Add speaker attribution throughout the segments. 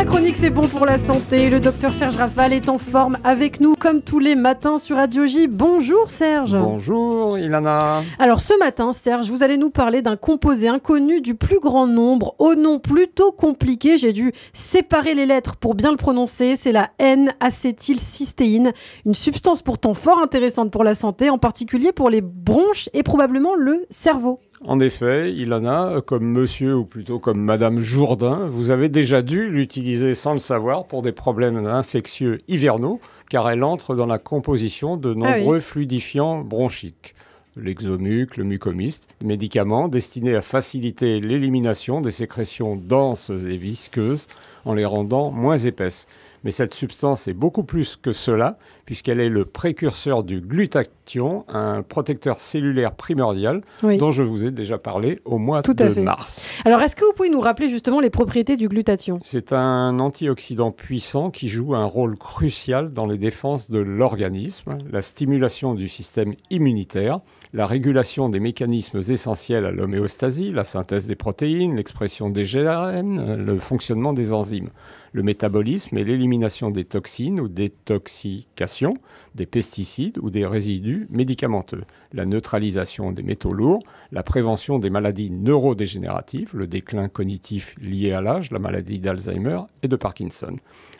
Speaker 1: La chronique c'est bon pour la santé. Le docteur Serge Rafal est en forme avec nous comme tous les matins sur Radio J. Bonjour Serge.
Speaker 2: Bonjour Ilana.
Speaker 1: Alors ce matin Serge, vous allez nous parler d'un composé inconnu du plus grand nombre, au nom plutôt compliqué. J'ai dû séparer les lettres pour bien le prononcer. C'est la N-acétylcystéine, une substance pourtant fort intéressante pour la santé, en particulier pour les bronches et probablement le cerveau.
Speaker 2: En effet, Ilana, comme monsieur ou plutôt comme madame Jourdain, vous avez déjà dû l'utiliser sans le savoir pour des problèmes infectieux hivernaux, car elle entre dans la composition de nombreux fluidifiants bronchiques. L'exomuc, le mucomyste, médicaments destinés à faciliter l'élimination des sécrétions denses et visqueuses en les rendant moins épaisses. Mais cette substance est beaucoup plus que cela, puisqu'elle est le précurseur du glutathion, un protecteur cellulaire primordial dont je vous ai déjà parlé au mois de mars.
Speaker 1: Alors, est-ce que vous pouvez nous rappeler justement les propriétés du glutathion ?
Speaker 2: C'est un antioxydant puissant qui joue un rôle crucial dans les défenses de l'organisme, la stimulation du système immunitaire, la régulation des mécanismes essentiels à l'homéostasie, la synthèse des protéines, l'expression des gènes, le fonctionnement des enzymes, le métabolisme et l'élimination des toxines ou détoxication, des pesticides ou des résidus médicamenteux, la neutralisation des métaux lourds, la prévention des maladies neurodégénératives, le déclin cognitif lié à l'âge, la maladie d'Alzheimer et de Parkinson.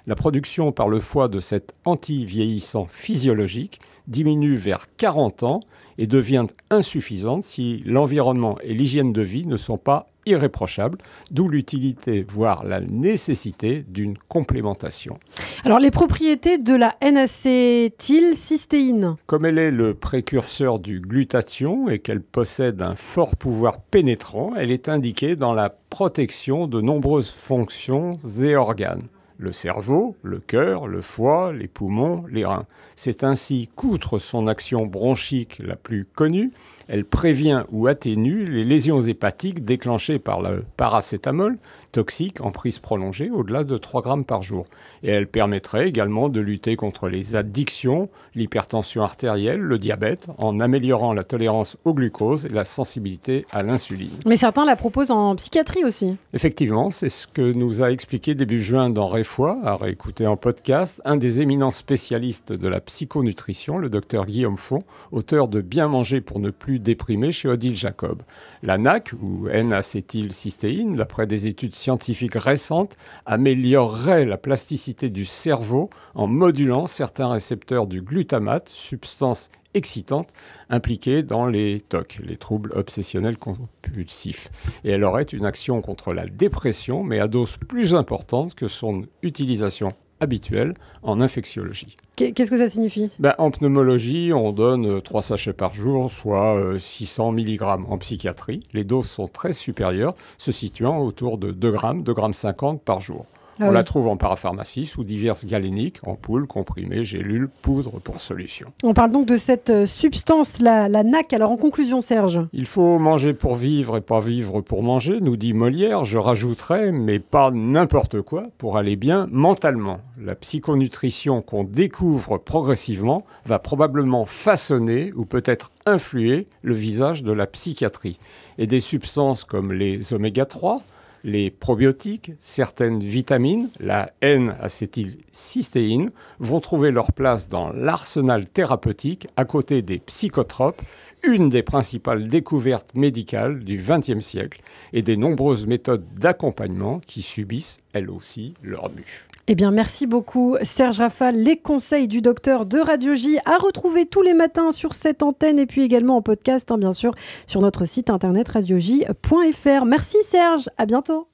Speaker 2: La production par le foie de cet anti-vieillissant physiologique diminue vers 40 ans et devient insuffisante si l'environnement et l'hygiène de vie ne sont pas irréprochables, d'où l'utilité, voire la nécessité d'une complémentation.
Speaker 1: Alors, les propriétés de la N-acétylcystéine.
Speaker 2: Comme elle est le précurseur du glutathion et qu'elle possède un fort pouvoir pénétrant, elle est indiquée dans la protection de nombreuses fonctions et organes. Le cerveau, le cœur, le foie, les poumons, les reins. C'est ainsi qu'outre son action bronchique la plus connue, elle prévient ou atténue les lésions hépatiques déclenchées par le paracétamol, toxique en prise prolongée au-delà de 3 grammes par jour. Et elle permettrait également de lutter contre les addictions, l'hypertension artérielle, le diabète, en améliorant la tolérance au glucose et la sensibilité à l'insuline.
Speaker 1: Mais certains la proposent en psychiatrie aussi.
Speaker 2: Effectivement, c'est ce que nous a expliqué début juin dans Réfois, à réécouter en podcast, un des éminents spécialistes de la psychonutrition, le docteur Guillaume Font, auteur de Bien manger pour ne plus déprimer chez Odile Jacob. La NAC, ou N-acétylcystéine, d'après des études scientifiques récentes, améliorerait la plasticité du cerveau en modulant certains récepteurs du glutamate, substance excitante impliquée dans les TOC, les troubles obsessionnels compulsifs. Et elle aurait une action contre la dépression, mais à dose plus importante que son utilisation habituelle en infectiologie.
Speaker 1: Qu'est-ce que ça signifie ?
Speaker 2: En pneumologie, on donne 3 sachets par jour, soit 600 mg. En psychiatrie, les doses sont très supérieures, se situant autour de 2 grammes, 2,50 grammes par jour. On la trouve en parapharmacie sous diverses galéniques, ampoules, comprimés, gélules, poudres pour solution.
Speaker 1: On parle donc de cette substance, la NAC. Alors en conclusion, Serge ?
Speaker 2: Il faut manger pour vivre et pas vivre pour manger, nous dit Molière. Je rajouterais, mais pas n'importe quoi, pour aller bien mentalement. La psychonutrition qu'on découvre progressivement va probablement façonner ou peut-être influer le visage de la psychiatrie. Et des substances comme les oméga 3, les probiotiques, certaines vitamines, la N-acétylcystéine, vont trouver leur place dans l'arsenal thérapeutique à côté des psychotropes, une des principales découvertes médicales du XXe siècle et des nombreuses méthodes d'accompagnement qui subissent, elles aussi, leur mue.
Speaker 1: Eh bien, merci beaucoup, Serge Rafal. Les conseils du docteur de Radio J à retrouver tous les matins sur cette antenne et puis également en podcast, bien sûr, sur notre site internet radioj.fr. Merci Serge, à bientôt.